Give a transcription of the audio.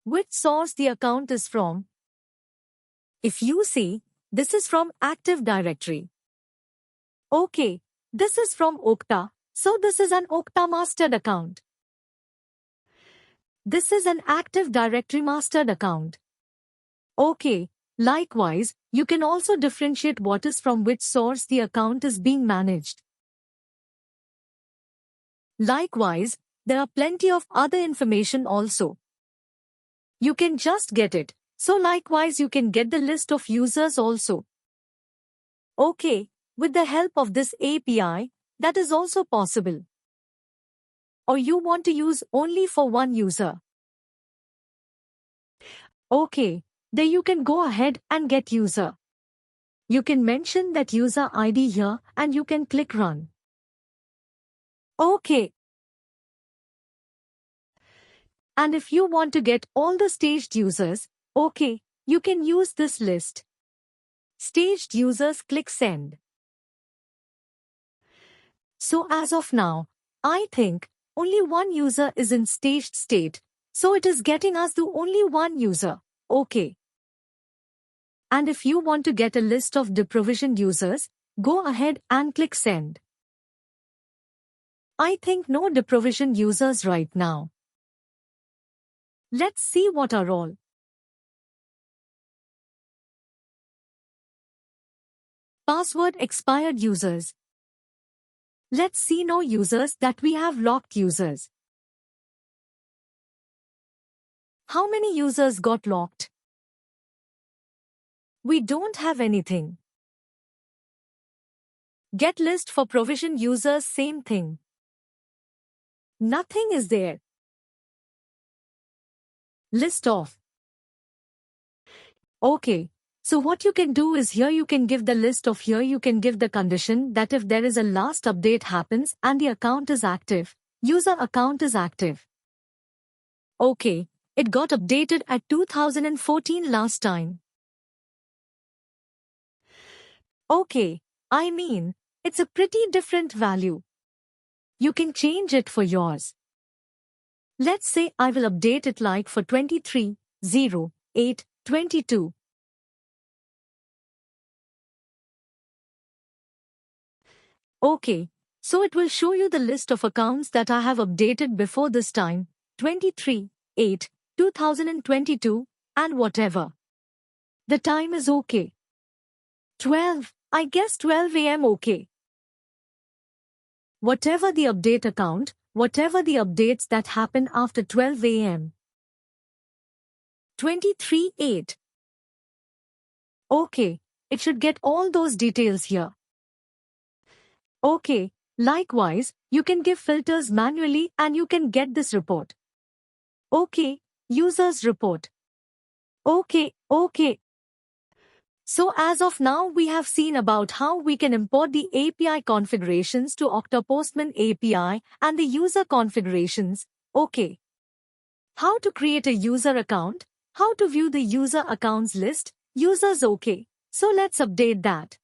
which source the account is from. If you see, this is from Active Directory. Okay, this is from Okta, so this is an Okta mastered account. This is an Active Directory mastered account. Okay, likewise, you can also differentiate what is from which source the account is being managed. Likewise, there are plenty of other information also. You can just get it. So likewise you can get the list of users also. Okay, with the help of this API, that is also possible. Or you want to use only for one user. Okay, there you can go ahead and get user. You can mention that user ID here and you can click run. Okay. And if you want to get all the staged users, okay, you can use this list. Staged users, click send. So as of now, I think only one user is in staged state, so it is getting us the only one user. Okay. And if you want to get a list of deprovisioned users, go ahead and click send. I think no deprovisioned users right now. Let's see what are all. Password expired users. Let's see no users that we have locked users. How many users got locked? We don't have anything. Get list for provision users, same thing. Nothing is there. List off. Okay. So what you can do is here you can give the list of here you can give the condition that if there is a last update happens and the account is active, user account is active. Okay, it got updated at 2014 last time. Okay, I mean, it's a pretty different value. You can change it for yours. Let's say I will update it like for 23/08/22. Okay, so it will show you the list of accounts that I have updated before this time, 23/08/2022, and whatever. The time is okay. 12, I guess 12 AM okay. Whatever the update account, whatever the updates that happen after 12 AM. 23/8. Okay, it should get all those details here. Okay, likewise, you can give filters manually and you can get this report. Okay, users report. Okay. So as of now we have seen about how we can import the API configurations to Okta Postman API and the user configurations. Okay. How to create a user account, how to view the user accounts list, users okay. So let's update that.